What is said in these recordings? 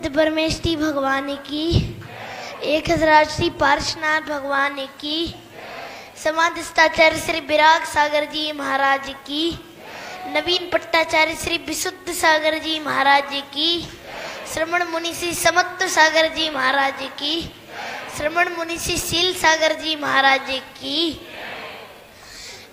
सिद्ध परमेष्ठी भगवान की, एक हजरात श्री पार्श्वनाथ भगवान की, समाधिस्थाचार्य श्री विराग सागर जी महाराज की, नवीन पट्टाचार्य श्री विशुद्ध सागर जी महाराज की, श्रमण मुनि श्री समत्व सागर जी महाराज की, श्रमण मुनि श्री शील सागर जी महाराज की।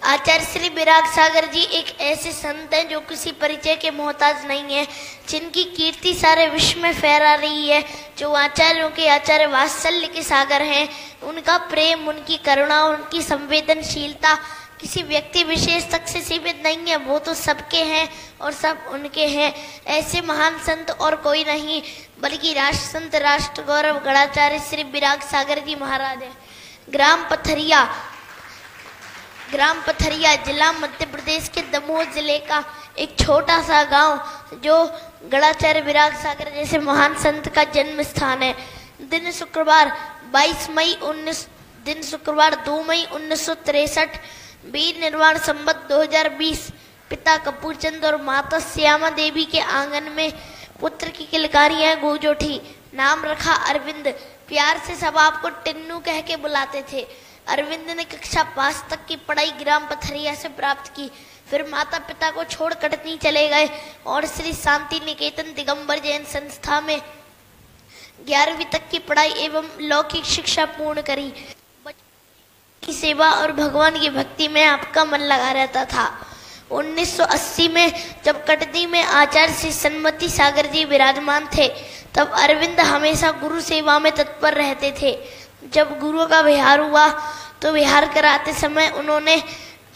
आचार्य श्री विराग सागर जी एक ऐसे संत हैं जो किसी परिचय के मोहताज नहीं है, जिनकी कीर्ति सारे विश्व में फहरा रही है, जो आचार्यों के आचार्य वात्सल्य के सागर हैं। उनका प्रेम, उनकी करुणा, उनकी संवेदनशीलता किसी व्यक्ति विशेष तक से सीमित नहीं है, वो तो सबके हैं और सब उनके हैं। ऐसे महान संत और कोई नहीं बल्कि राष्ट्र संत, राष्ट्र गौरव गणाचार्य श्री विराग सागर जी महाराज है। ग्राम पथरिया जिला मध्य प्रदेश के दमोह जिले का एक छोटा सा गांव, जो गणाचार्य विराग सागर जैसे महान संत का जन्म स्थान है। दिन शुक्रवार 2 मई 1963, वीर निर्वाण संवत 2020, पिता कपूरचंद और माता श्यामा देवी के आंगन में पुत्र की किलकारियां गूंज उठी। नाम रखा अरविंद। प्यार से सब आपको टिन्नू कह के बुलाते थे। अरविंद ने कक्षा 5 तक की पढ़ाई ग्राम पथरिया से प्राप्त की। फिर माता पिता को छोड़ कटनी चले गए और श्री शांति निकेतन दिगंबर जैन संस्था में 11वीं तक की पढ़ाई एवं लौकिक शिक्षा पूर्ण करी। की सेवा और भगवान की भक्ति में आपका मन लगा रहता था। 1980 में जब कटनी में आचार्य श्री सन्मति सागर जी विराजमान थे, तब अरविंद हमेशा गुरु सेवा में तत्पर रहते थे। जब गुरु का विहार हुआ तो विहार कराते समय उन्होंने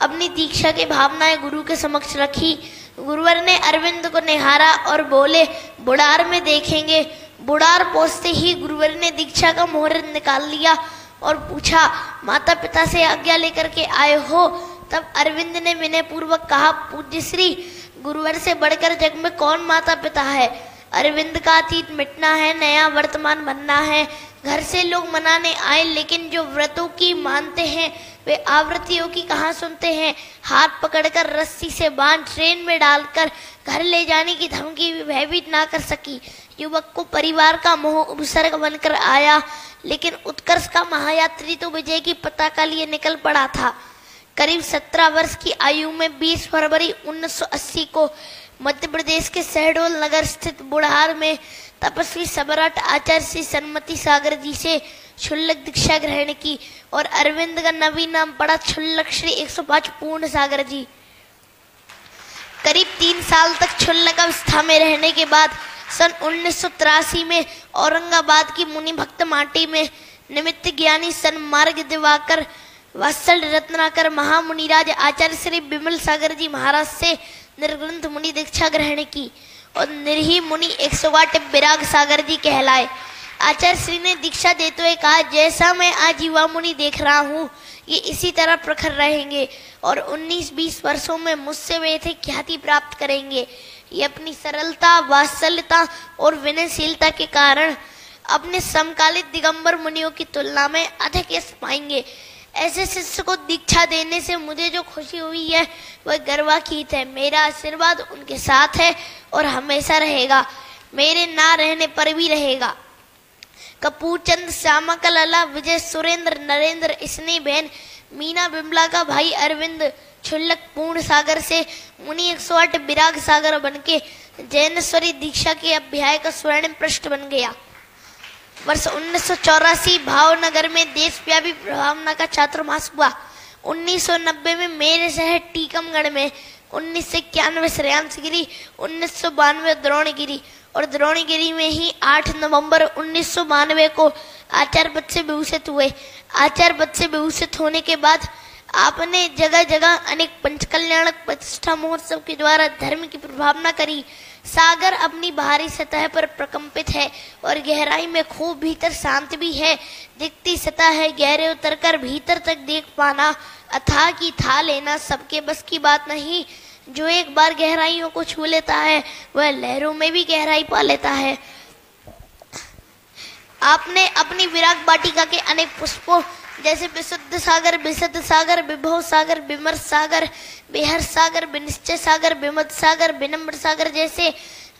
अपनी दीक्षा की भावनाएं गुरु के समक्ष रखी। गुरुवर ने अरविंद को निहारा और बोले, बुढ़ार में देखेंगे। बुढ़ार पहुंचते ही गुरुवर ने दीक्षा का मुहूर्त निकाल लिया और पूछा, माता पिता से आज्ञा लेकर के आए हो? तब अरविंद ने विनय पूर्वक कहा, पूज्य श्री, गुरुवर से बढ़कर जग में कौन माता पिता है? अरविंद का अतीत मिटना है, नया वर्तमान बनना है। घर से लोग मनाने आए, लेकिन जो व्रतों की मानते हैं वे आवृत्तियों की कहाँ सुनते हैं। हाथ पकड़कर रस्सी से बांध ट्रेन में डालकर घर ले जाने की धमकी भी भयभीत ना कर सकी। युवक को परिवार का मोह उपसर्ग बनकर आया, लेकिन उत्कर्ष का महायात्री तो विजय की पताका लिए निकल पड़ा था। करीब 17 वर्ष की आयु में 20 फरवरी 1980 को मध्य प्रदेश के शहडोल नगर स्थित बुढ़ार में तपस्वी सम्राट आचार्य श्री सन्मति सागर जी से क्षुल्लक दीक्षा ग्रहण की और अरविंद का नवीन नाम पड़ा क्षुल्लक श्री 105 पूर्ण सागर जी। करीब 3 साल तक क्षुल्लक अवस्था में रहने के बाद सन 1983 में औरंगाबाद की मुनि भक्त माटी में निमित्त ज्ञानी सन्मार्ग दिवाकर वात्सल रत्नाकर महामुनिराज आचार्य श्री विमल सागर जी महाराज से निर्ग्रंथ मुनि दीक्षा ग्रहण की और निर्ही मुनि 108 विराग सागर जी कहलाए। आचार्य श्री ने दीक्षा देते हुए कहा, जैसा मैं आज युवा मुनि देख रहा हूँ, ये इसी तरह प्रखर रहेंगे और 19-20 वर्षों में मुझसे वे थे ख्याति प्राप्त करेंगे। ये अपनी सरलता, वात्सल्यता और विनयशीलता के कारण अपने समकालिक दिगंबर मुनियों की तुलना में अधिक यश पाएंगे। ऐसे शिष्य को दीक्षा देने से मुझे जो खुशी हुई है वह गर्वातीत है। मेरा आशीर्वाद उनके साथ है और हमेशा रहेगा, मेरे ना रहने पर भी रहेगा। कपूरचंद, श्यामा का लला, विजय, सुरेंद्र, नरेंद्र, स्नेह बहन, मीना, बिमला का भाई अरविंद क्षुल्लक पूर्ण सागर से मुनि 108 विराग सागर बनके जैनेश्वरी दीक्षा के अभ्याय का स्वर्ण पृष्ठ बन गया। वर्ष 1984 भावनगर में देशव्यापी भावना का चातुर्मास हुआ। 1990 में मेरे शहर टीकमगढ़ में, 1991 श्रेयांसगिरी, 1992 द्रोणगिरी और द्रोणगिरी में ही 8 नवंबर 1992 को आचार्य पद से विभूषित हुए। आचार्य पद से विभूषित होने के बाद आपने जगह जगह अनेक पंचकल्याणक प्रतिष्ठा महोत्सव के द्वारा धर्म की प्रभावना करी। सागर अपनी बाहरी सतह पर प्रकंपित है और गहराई में खूब भीतर शांत भी है। दिखती सतह है, गहरे उतरकर भीतर तक देख पाना, अथाह की था लेना सबके बस की बात नहीं। जो एक बार गहराइयों को छू लेता है वह लहरों में भी गहराई पा लेता है। आपने अपनी विराग वाटिका के अनेक पुष्पों जैसे विशुद्ध सागर, विशुद्ध सागर, विभव सागर, विमर्श सागर, बेहर सागर, विनिश्चय सागर, विमद सागर, विनम्र सागर जैसे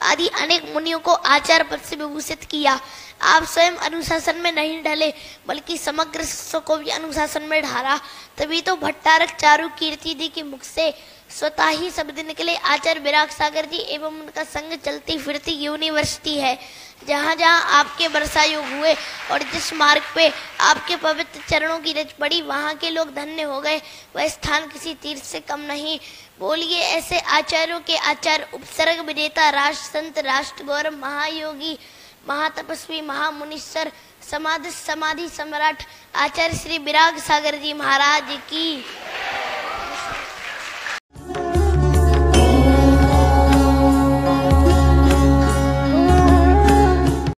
आदि अनेक मुनियों को आचार्य पद से विभूषित किया। आप स्वयं अनुशासन में नहीं ढले बल्कि समग्र शिष्यों को भी अनुशासन में ढाला। तभी तो भट्टारक चारु कीर्ति दी के मुख से स्वतः ही शब्द निकले। आचार्य विराग सागर जी एवं उनका संग चलती फिरती यूनिवर्सिटी है। जहाँ जहाँ आपके वर्षायोग हुए और जिस मार्ग पे आपके पवित्र चरणों की रच पड़ी वहाँ के लोग धन्य हो गए। वह स्थान किसी तीर्थ से कम नहीं। बोलिए ऐसे आचार्यों के आचार्य, उपसर्ग विजेता, राष्ट्र संत, राष्ट्र गौरव, महायोगी, महातपस्वी, महामुनीश्वर, समाधि सम्राट आचार्य श्री विराग सागर जी महाराज की।